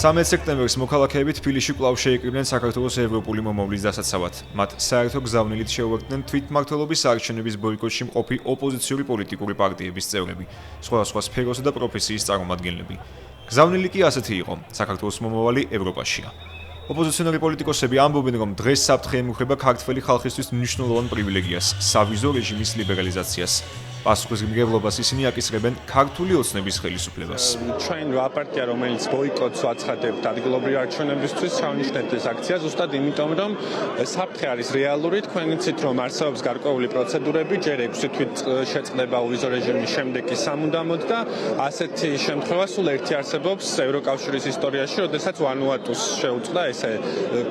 13 სექტემბერს მოქალაქეები თბილისში კვლავ შეიკრიბნენ საქართველოს ევროპული მომავლის დასაცავად. მათ საერთო გზავნილით შეუერთდნენ თვითმმართველობის არჩევნების ბოიკოტში მყოფი ოპოზიციური პოლიტიკური პარტიების წევრები, სხვადასხვა სფეროსა და პროფესიის წარმომადგენლები. გზავნილი კი ასეთი იყო: საქართველოს მომავალი ევროპაშია. ოპოზიციონერი პოლიტიკოსები ამბობენ, რომ დღეს საფრთხე ემუქრება ქართველი ხალხისთვის მნიშვნელოვან პრივილეგიას, სავიზო რეჟიმის ლიბერალიზაციას. პასუხისმგებლობას ისინი აკისრებენ ქართული ოცნების ხელისუფლებას. ჩვენ რა პარტია, რომელიც ბოიკოტს ვაცხადებთ ადგილობრივი არჩევნებისთვის, ჩავნიშნეთ ეს აქცია ზუსტად იმიტომ, რომ საფრთხე არის რეალური, თქვენ იცით, რომ არსებობს გარკვეული პროცედურები, ჯერ 6 თვით შეწყდება უვიზო რეჟიმის შემდეგ კი სამუდამოდ და ასეთი შემთხვევა სულ ერთი არსებობს ევროკავშირის ისტორიაში, როდესაც ვანუატუს შეუწყდა ესე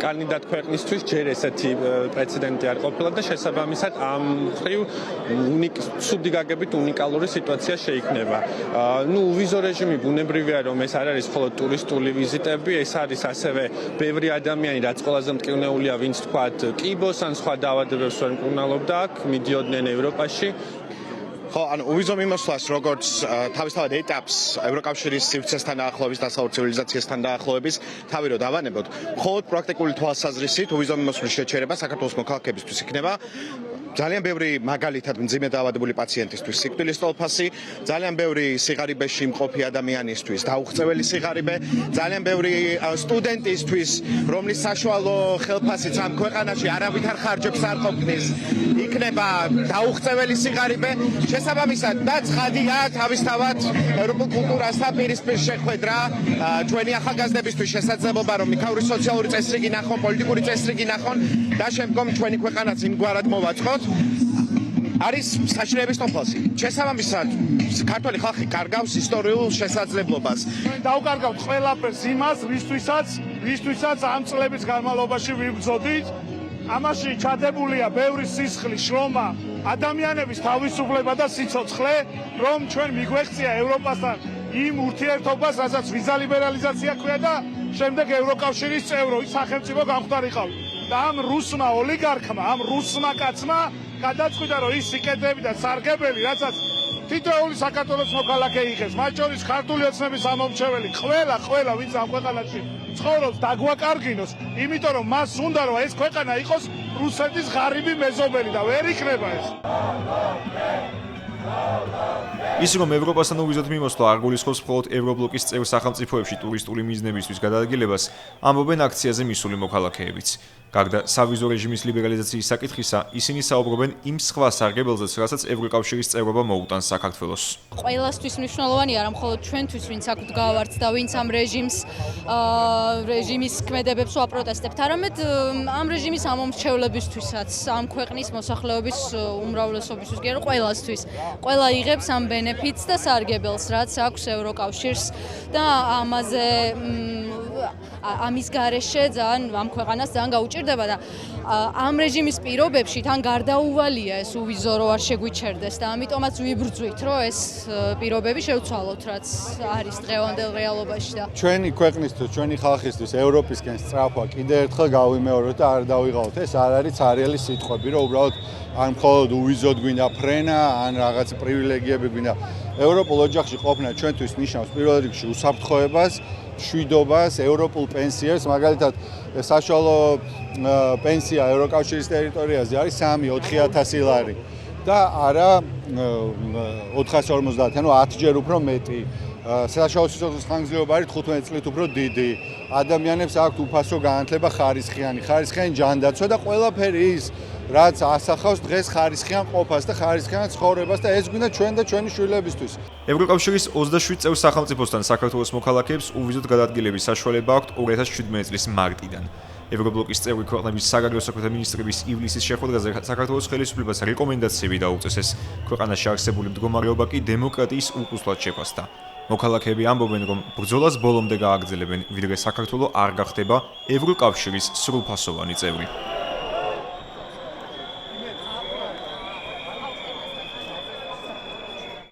კანდიდატ ქვეყნისთვის ჯერ ესეთი პრეცედენტი არ ყოფილა და შესაბამისად ამ მხრივ ცუდი გაგებით უნიკალური სიტუაცია შეიქმნება. ვიზო რეჟიმი ბუნებრივია, რომ ეს არ არის მხოლოდ ტურისტული ვიზიტები, ეს არის ასევე ბევრი ადამიანი, რაც ყველაზე მტკივნეულია, ვინც თქვათ კიბოს ან სხვა დაავადებებს ვერ მკურნალობდა აქ, მიდიოდნენ ევროპაში. ხო, უვიზო მიმოსვლას როგორც თავისთავად ეტაპს ევროკავშირის სივრცესთან დაახლოების და დასავლურ ცივილიზაციასთან დაახლოების თავი რო დავანებოთ, მხოლოდ პრაქტიკული თვალსაზრისით უვიზო მიმოსვლის შეჩერება საქართველოს მოქალაქეებისთვის იქნება ძალიან ბევრი მაგალითად მძიმე დაავადებული პაციენტისთვის სიკვდილის ტოლფასი, ძალიან ბევრი სიღარიბეში მყოფი ადამიანისთვის დაუღწეველი სიღარიბე, ძალიან ბევრი სტუდენტისთვის, რომლის საშუალო ხელფასიც ამ ქვეყანაში არავითარ ხარჯებს არ ყოფნის, იქნება დაუღწეველი სიღარიბე. შესაბამისად და ცხადია თავისთავად ევროპულ კულტურასთან პირისპირ შეხვედრა ჩვენი ახალგაზრდებისთვის შესაძლებლობა რომ მიქაური სოციალური წესრიგი ნახონ, პოლიტიკური წესრიგი ნახონ და შემდგომ ჩვენი ქვეყანაც იმგვარად მოვაწყოთ არის საშინელების ტოლფასი. შესაბამისად ქართველი ხალხი კარგავს ისტორიულ შესაძლებლობას. ჩვენ დავკარგავთ ყველაფერს იმას, ვისთვისაც ამ წლების განმავლობაში ვიბრძოდით. ამაში ჩადებულია ბევრი სისხლი, შრომა, ადამიანების თავისუფლება და სიცოცხლე, რომ ჩვენ მიგვეღწია ევროპასთან იმ ურთიერთობას, რასაც ვიზა ლიბერალიზაცია ქვია და შემდეგ ევროკავშირის წევრო სახელმწიფო გამხდარიყავი. და ამ რუსმა ოლიგარქმა, ამ რუსმა კაცმა გადაწყვიტა, რომ ის სიკეთეები და სარგებელი, რასაც თითოეული საქართველოს მოქალაქე იღებს, მათ შორის ქართული ოცნების ამომრჩეველი, ყველა ვინც ამ ქვეყანაში ცხოვრობს, დაგვაკარგინოს, იმიტომ რომ მას უნდა რომ ეს ქვეყანა იყოს რუსეთის ღარიბი მეზობელი და ვერ იქნება ეს. ის რომ ევროპასთან უვიზოდ მიმოსვლა არ გულისხმობს მხოლოდ ევრობლოკის წევრ სახელმწიფოებში ტურისტული მიზნებისთვის გადაადგილებას, ამბობენ აქციაზე მისული მოქალაქეებიც. გარდა სავიზო რეჟიმის ლიბერალიზაციის საკითხისა, ისინი საუბრობენ იმ სხვა სარგებელზეც, რასაც ევროკავშირის წევრობა მოუტანს საქართველოს. ყველასთვის მნიშვნელოვანი არა მხოლოდ ჩვენთვის, ვინც აქ ვდგავართ და ვინც ამ რეჟიმის ქმედებებს ვაპროტესტებთ, არამედ ამ რეჟიმის ამომრჩევლებისთვისაც, ამ ქვეყნის მოსახლეობის უმრავლესობისთვის, კი არა ყველასთვის. ყველა იღებს ამ ბენეფიტს და სარგებელს, რაც აქვს ევროკავშირს და ამის გარეშე ამ ქვეყანას ძალიან გაუჭირდება და ამ რეჟიმის პირობებში თან გარდაუვალია ეს უვიზო რო არ შეგვიჩერდეს და ამიტომაც ვიბრძვით, რომ ეს პირობები შევცვალოთ, რაც არის დღევანდელ რეალობაში და ჩვენი ქვეყნისთვის, ჩვენი ხალხისთვის ევროპისკენ სწრაფვა კიდევ ერთხელ გავიმეოროთ და არ დავიღავთ. ეს არ არის ცარიელი სიტყვები, რომ უბრალოდ ან მხოლოდ უვიზოდ გვინდა ფრენა, ან რაღაც პრივილეგიები გვინდა. ევროპულ ოჯახში ყოფნა ჩვენთვის ნიშნავს პირველ რიგში უსაფრთხოებას, მშვიდობას, ევროპულ პენსიებს, მაგალითად საშუალო პენსია ევროკავშირის ტერიტორიაზე არის 3-4,000 ლარი და არა 450, ანუ 10 ჯერ უფრო მეტი. საშუალო სიცოცხლის ხანგრძლივობა არის 15 წლით უფრო დიდი. ადამიანებს აქვთ უფასო განათლება ხარისხიანი ჯანდაცვა და ყველაფერი ის რაც ასახავს დღეს ხარისხიან ყოფას და ხარისხიან ცხოვრებას და ეს გვინდა ჩვენ და ჩვენი შვილებისთვის. ევროკავშირის 27 წევრ სახელმწიფოსთან საქართველოს მოქალაქეებს უვიზოდ გადაადგილების საშუალება აქვთ 2017 წლის მარტიდან. ევრობლოკის წევრი ქვეყნების საგარეო საქმეთა მინისტრების ივლისის შეხვედრაზე საქართველოს ხელისუფლებას რეკომენდაციები დაუწესეს. ქვეყანაში არსებული მდგომარეობა კი დემოკრატიის უკუსლად შეფასდა. მოქალაქეები ამბობენ, რომ ბრძოლას ბოლომდე გააგრძელებენ, ვიდრე საქართველო არ გახდება ევროკავშირის სრულფასოვანი წევრი.